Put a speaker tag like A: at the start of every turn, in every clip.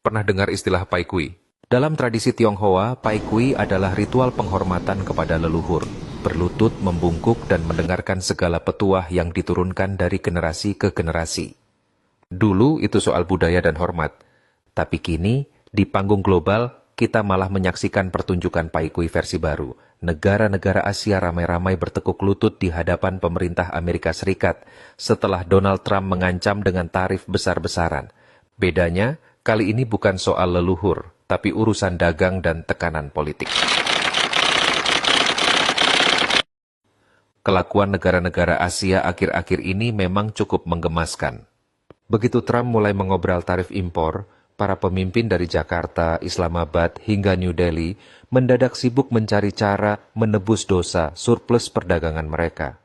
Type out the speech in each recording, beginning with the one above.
A: Pernah dengar istilah Pai Kui? Dalam tradisi Tionghoa, Pai Kui adalah ritual penghormatan kepada leluhur. Berlutut, membungkuk, dan mendengarkan segala petuah yang diturunkan dari generasi ke generasi. Dulu itu soal budaya dan hormat. Tapi kini, di panggung global, kita malah menyaksikan pertunjukan Pai Kui versi baru. Negara-negara Asia ramai-ramai bertekuk lutut di hadapan pemerintah Amerika Serikat setelah Donald Trump mengancam dengan tarif besar-besaran. Bedanya, kali ini bukan soal leluhur, tapi urusan dagang dan tekanan politik. Kelakuan negara-negara Asia akhir-akhir ini memang cukup menggemaskan. Begitu Trump mulai mengobrol tarif impor, para pemimpin dari Jakarta, Islamabad, hingga New Delhi mendadak sibuk mencari cara menebus dosa surplus perdagangan mereka.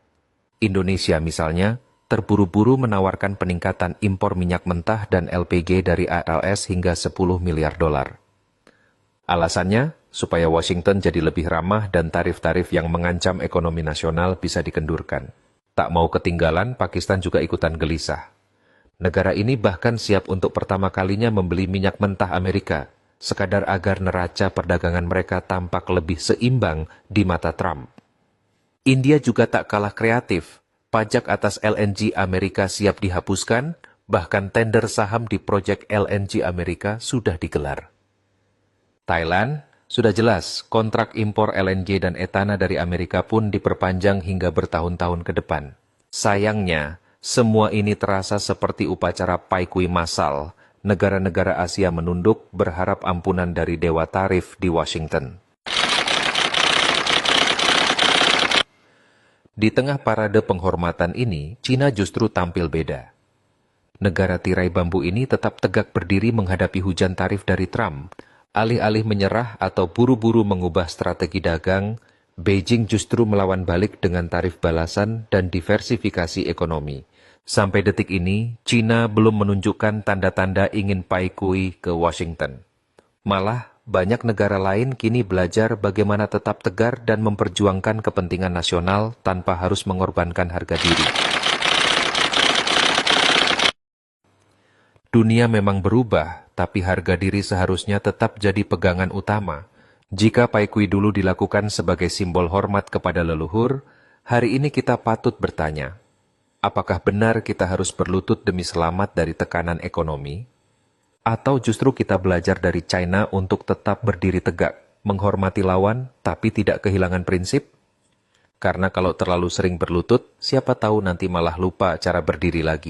A: Indonesia misalnya, terburu-buru menawarkan peningkatan impor minyak mentah dan LPG dari ALS hingga 10 miliar dolar. Alasannya, supaya Washington jadi lebih ramah dan tarif-tarif yang mengancam ekonomi nasional bisa dikendurkan. Tak mau ketinggalan, Pakistan juga ikutan gelisah. Negara ini bahkan siap untuk pertama kalinya membeli minyak mentah Amerika, sekadar agar neraca perdagangan mereka tampak lebih seimbang di mata Trump. India juga tak kalah kreatif. Pajak atas LNG Amerika siap dihapuskan, bahkan tender saham di proyek LNG Amerika sudah digelar. Thailand, sudah jelas kontrak impor LNG dan etana dari Amerika pun diperpanjang hingga bertahun-tahun ke depan. Sayangnya, semua ini terasa seperti upacara Pai Kui massal. Negara-negara Asia menunduk berharap ampunan dari dewa tarif di Washington. Di tengah parade penghormatan ini, Cina justru tampil beda. Negara tirai bambu ini tetap tegak berdiri menghadapi hujan tarif dari Trump. Alih-alih menyerah atau buru-buru mengubah strategi dagang, Beijing justru melawan balik dengan tarif balasan dan diversifikasi ekonomi. Sampai detik ini, Cina belum menunjukkan tanda-tanda ingin Pai Kui ke Washington. Malah, banyak negara lain kini belajar bagaimana tetap tegar dan memperjuangkan kepentingan nasional tanpa harus mengorbankan harga diri. Dunia memang berubah, tapi harga diri seharusnya tetap jadi pegangan utama. Jika Pai Kui dulu dilakukan sebagai simbol hormat kepada leluhur, hari ini kita patut bertanya, apakah benar kita harus berlutut demi selamat dari tekanan ekonomi? Atau justru kita belajar dari China untuk tetap berdiri tegak, menghormati lawan, tapi tidak kehilangan prinsip? Karena kalau terlalu sering berlutut, siapa tahu nanti malah lupa cara berdiri lagi.